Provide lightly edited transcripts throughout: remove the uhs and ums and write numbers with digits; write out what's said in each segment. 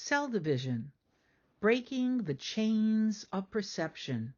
Cell Division, Breaking the Chains of Perception,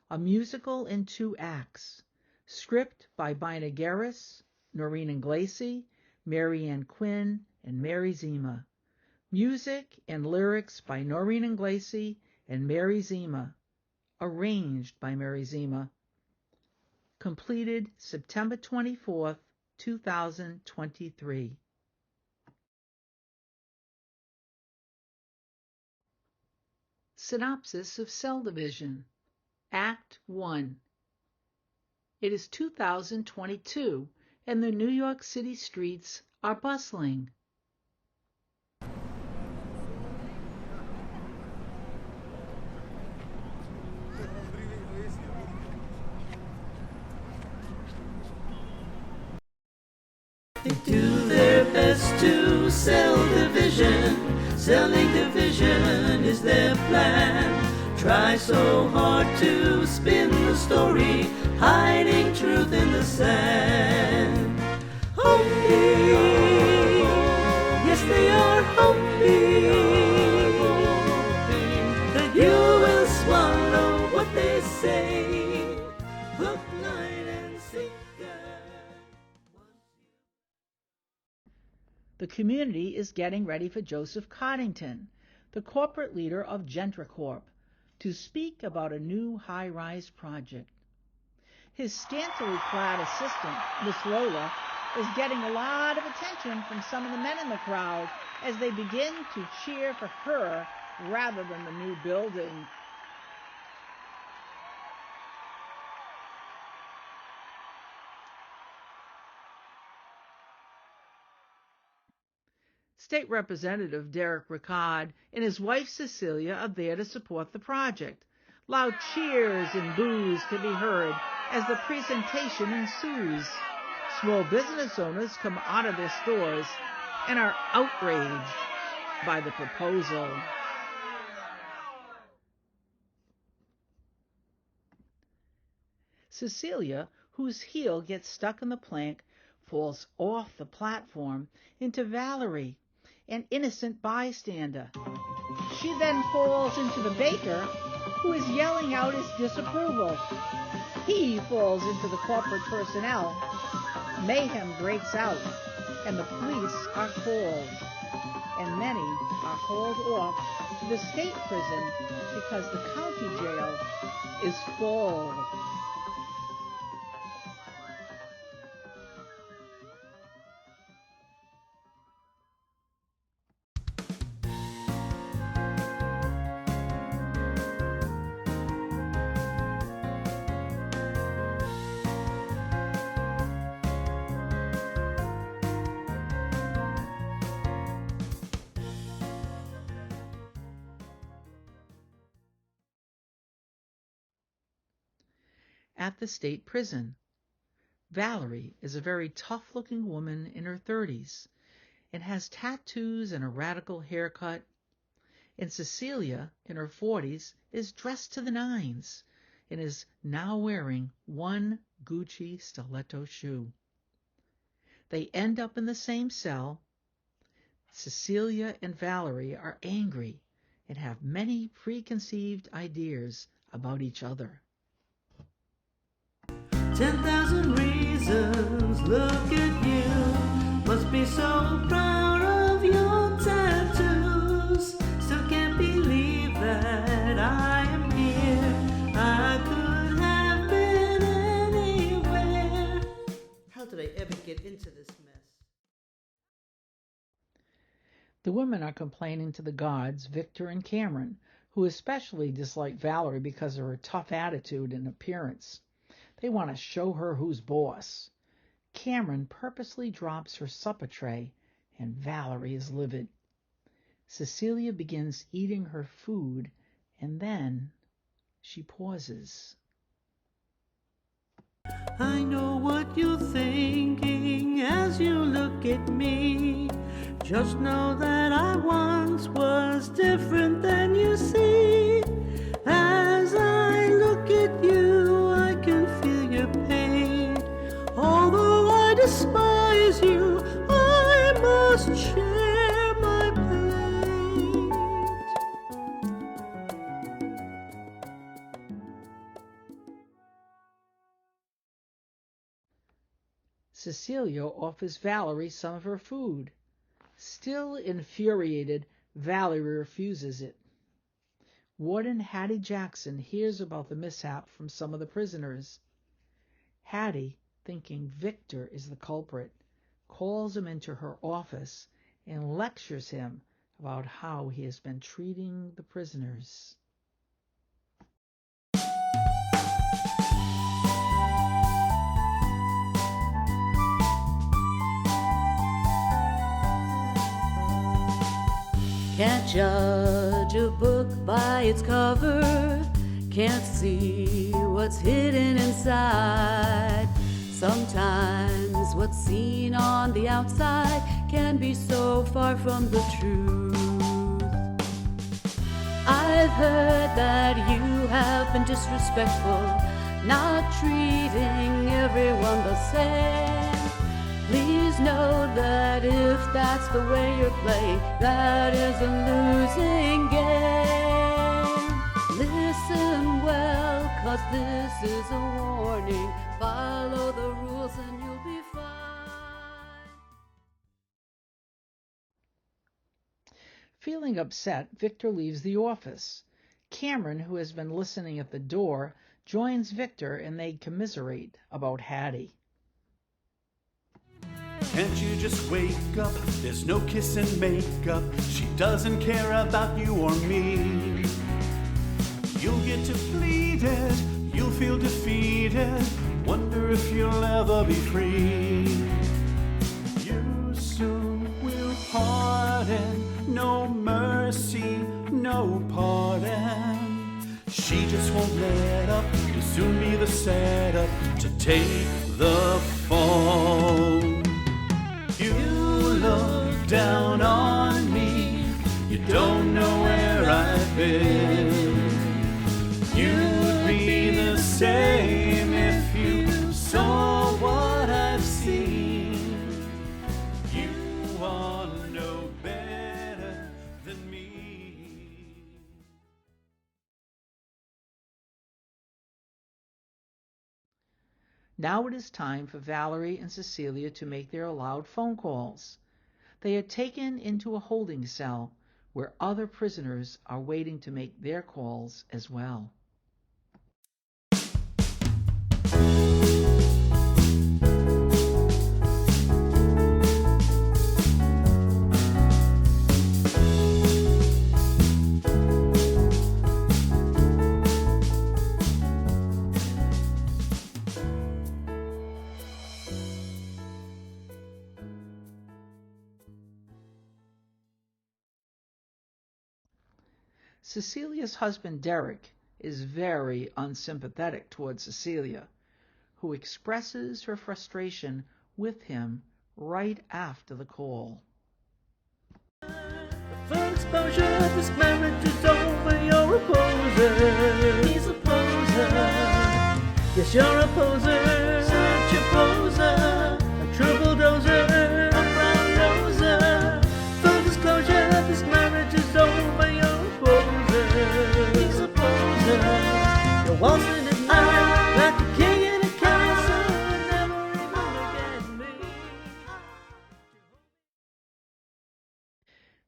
a musical in 2 acts. Script by Bina Garris, Noreen Inglesi, Mary Ann Quinn, and Mary Zima. Music and lyrics by Noreen Inglesi and Mary Zima. Arranged by Mary Zima. Completed September 24th, 2023. Synopsis of Cell Division. Act 1. It is 2022, and the New York City streets are bustling. They do their best to sell division. Selling division is their plan. Try so hard to spin the story, hiding truth in the sand. Hoping, yes they are hoping that you will swallow what they say. Hook, line, and sinker. The community is getting ready for Joseph Coddington, the corporate leader of GentraCorp, to speak about a new high-rise project. His scantily clad assistant, Miss Lola, is getting a lot of attention from some of the men in the crowd as they begin to cheer for her rather than the new building. State Representative Derek Ricard and his wife Cecilia are there to support the project. Loud cheers and boos can be heard as the presentation ensues. Small business owners come out of their stores and are outraged by the proposal. Cecilia, whose heel gets stuck in the plank, falls off the platform into Valerie, an innocent bystander. She then falls into the baker, who is yelling out his disapproval. He falls into the corporate personnel. Mayhem breaks out, and the police are called. And many are hauled off to the state prison because the county jail is full. At the state prison, Valerie is a very tough-looking woman in her 30s and has tattoos and a radical haircut, and Cecilia, in her 40s, is dressed to the nines and is now wearing one Gucci stiletto shoe. They end up in the same cell. Cecilia and Valerie are angry and have many preconceived ideas about each other. 10,000 reasons, look at you. Must be so proud of your tattoos. Still can't believe that I am here. I could have been anywhere. How did I ever get into this mess? The women are complaining to the guards, Victor and Cameron, who especially dislike Valerie because of her tough attitude and appearance. They want to show her who's boss. Cameron purposely drops her supper tray, and Valerie is livid. Cecilia begins eating her food, and then she pauses. I know what you're thinking as you look at me. Just know that I once was different than you see. As I look at you, I can feel your pain. Although I despise you, I must share my pain. Cecilia offers Valerie some of her food. Still infuriated, Valerie refuses it. Warden Hattie Jackson hears about the mishap from some of the prisoners. Hattie, thinking Victor is the culprit, calls him into her office and lectures him about how he has been treating the prisoners. Can't judge a book by its cover, can't see what's hidden inside. Sometimes what's seen on the outside can be so far from the truth. I've heard that you have been disrespectful, not treating everyone the same. Please know that if that's the way you're playing, that is a losing game. Listen well, 'cause this is a warning. Follow the rules and you'll be fine. Feeling upset, Victor leaves the office. Cameron, who has been listening at the door, joins Victor and they commiserate about Hattie. Can't you just wake up? There's no kiss and makeup. She doesn't care about you or me. You'll get depleted, you'll feel defeated. Wonder if you'll ever be free. You soon will pardon, no mercy, no pardon. She just won't let up, you'll soon be the setup to take the fall. You look down on me, you don't know where I've been. You'd be the same if you saw what I've seen. You are no better than me. Now it is time for Valerie and Cecilia to make their allowed phone calls. They are taken into a holding cell where other prisoners are waiting to make their calls as well. Cecilia's husband, Derek, is very unsympathetic towards Cecilia, who expresses her frustration with him right after the call. For exposure, this marriage is over. You're a poser. He's a poser. Yes, you're a poser. Such a poser. A true bulldozer. A brown noser. Full disclosure, this marriage is over. You're a poser. He's a poser. You're waltzing at night like a king in a castle. Never even look at me.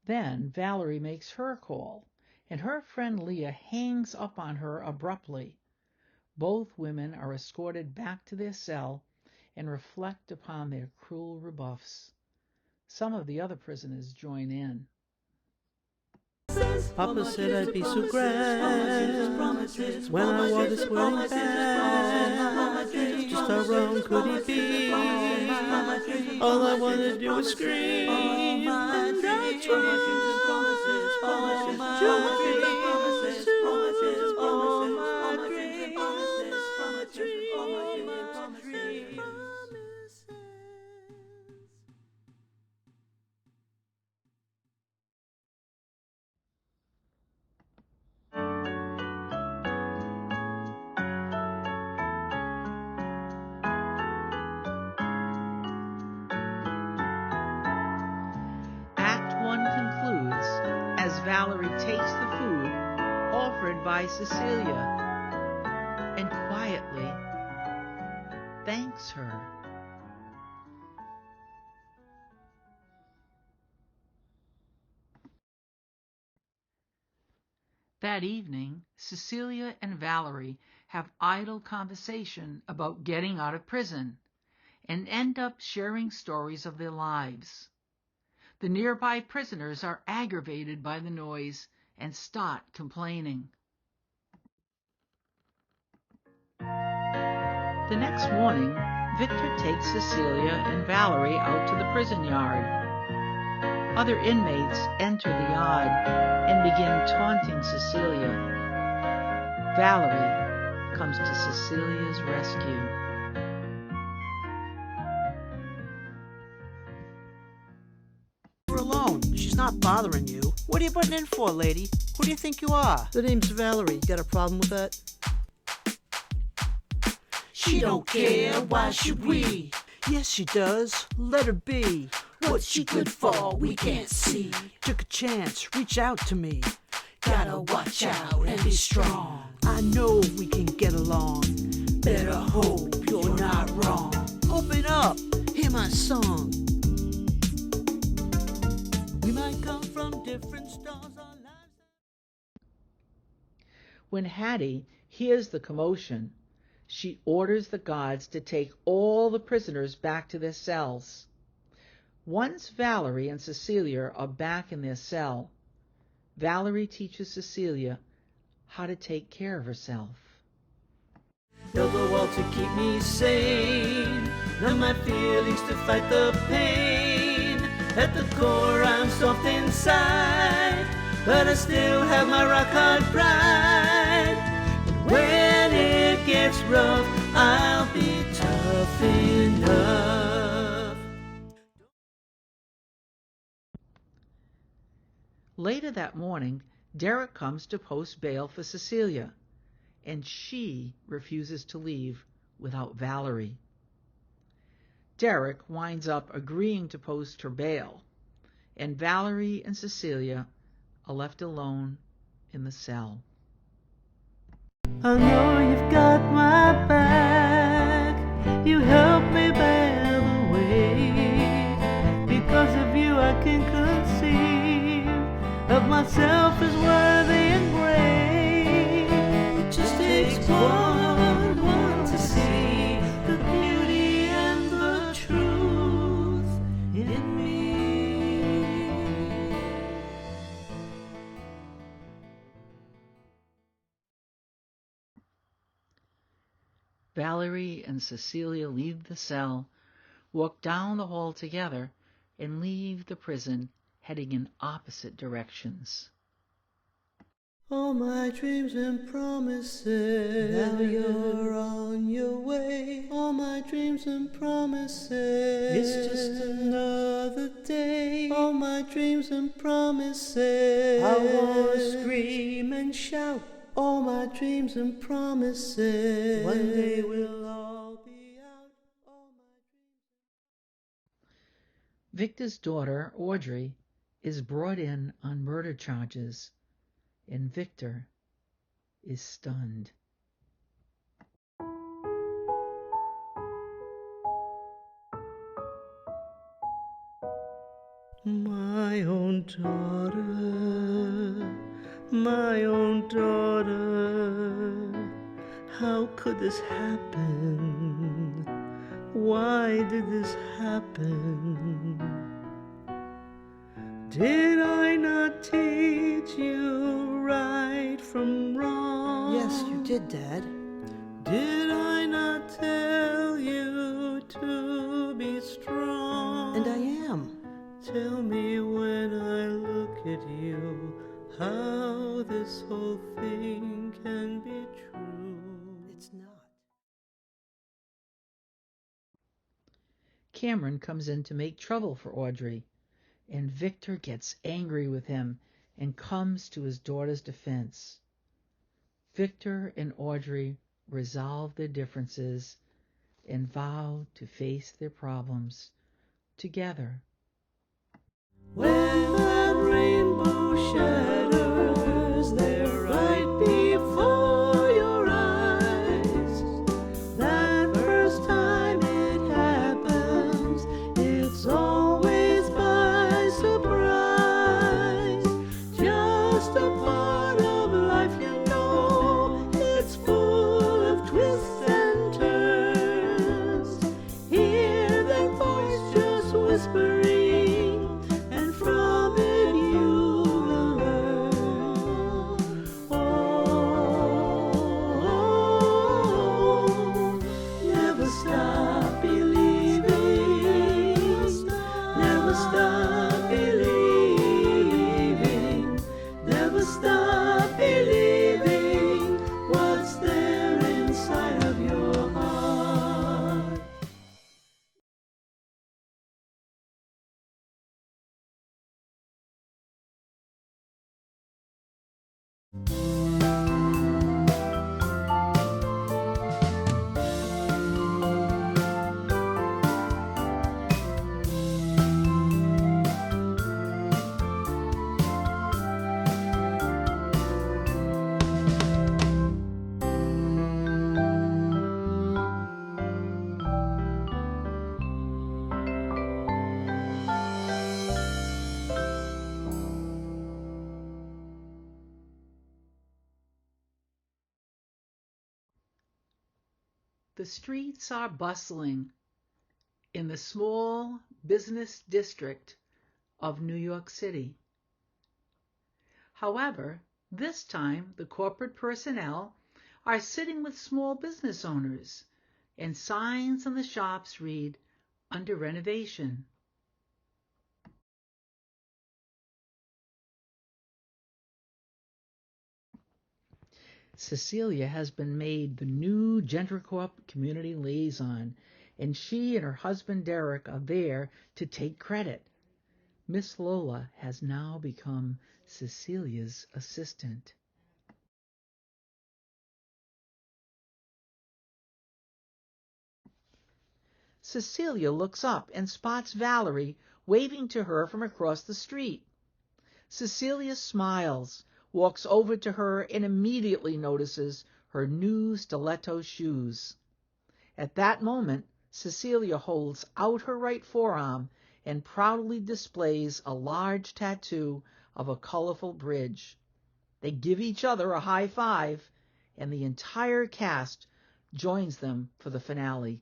Then Valerie makes her call, and her friend Leah hangs up on her abruptly. Both women are escorted back to their cell and reflect upon their cruel rebuffs. Some of the other prisoners join in. Papa said I'd be so grand when I wore this wedding band. Just how wrong could it be? All I want to do is scream, and that's Valerie takes the food offered by Cecilia and quietly thanks her. That evening, Cecilia and Valerie have idle conversation about getting out of prison and end up sharing stories of their lives. The nearby prisoners are aggravated by the noise and start complaining. The next morning, Victor takes Cecilia and Valerie out to the prison yard. Other inmates enter the yard and begin taunting Cecilia. Valerie comes to Cecilia's rescue. Leave her alone. She's not bothering you. What are you butting in for, lady? Who do you think you are? The name's Valerie. Got a problem with that? She don't care, why should we? Yes, she does. Let her be. What's she good for, we can't see. Took a chance. Reach out to me. Gotta watch out and be strong. I know we can get along. Better hope you're not wrong. Open up. Hear my song. We might come from different stars. Our lives. When Hattie hears the commotion, she orders the guards to take all the prisoners back to their cells. Once Valerie and Cecilia are back in their cell, Valerie teaches Cecilia how to take care of herself. Build a wall to keep me sane. Numb my feelings to fight the pain. At the core I'm soft inside, but I still have my rock hard pride. And when it gets rough, I'll be tough enough. Later that morning, Derek comes to post bail for Cecilia, and she refuses to leave without Valerie. Derek winds up agreeing to post her bail, and Valerie and Cecilia are left alone in the cell. I know you've got my back. You help me bear the weight. Because of you I can conceive of myself as worthy and great. It just takes one to see the beauty and the truth in me. Valerie and Cecilia leave the cell, walk down the hall together, and leave the prison, heading in opposite directions. All my dreams and promises, now you're on your way. All my dreams and promises, it's just another day. All my dreams and promises, I wanna scream and shout. All my dreams and promises, one day we'll all be out. All my Victor's daughter, Audrey, is brought in on murder charges, and Victor is stunned. My own daughter, my own daughter, how could this happen? Why did this happen? Did I not teach you right from wrong? Yes, you did, Dad. Did I not tell you to be strong? And I am. Tell me when I look at you, how this whole thing can be true. It's not. Cameron comes in to make trouble for Audrey, and Victor gets angry with him and comes to his daughter's defense. Victor and Audrey resolve their differences and vow to face their problems together. When that rainbow shatters there right before your eyes, that first time it happens, it's always by surprise. Just a part of life. whispering, and from it you will learn. Oh, never stop believing, never stop believing, never stop believing what's there inside of your heart. The streets are bustling in the small business district of New York City. However, this time the corporate personnel are sitting with small business owners, and signs on the shops read, "Under renovation." Cecilia has been made the new GentriCorp community liaison, and she and her husband Derek are there to take credit. Miss Lola has now become Cecilia's assistant. Cecilia looks up and spots Valerie waving to her from across the street. Cecilia smiles, walks over to her, and immediately notices her new stiletto shoes. At that moment, Cecilia holds out her right forearm and proudly displays a large tattoo of a colorful bridge. They give each other a high five, and the entire cast joins them for the finale.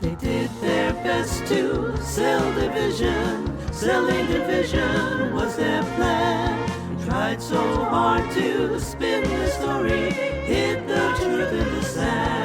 They did their best to sell division. Selling division was their plan. They tried so hard to spin the story, hid the truth in the sand.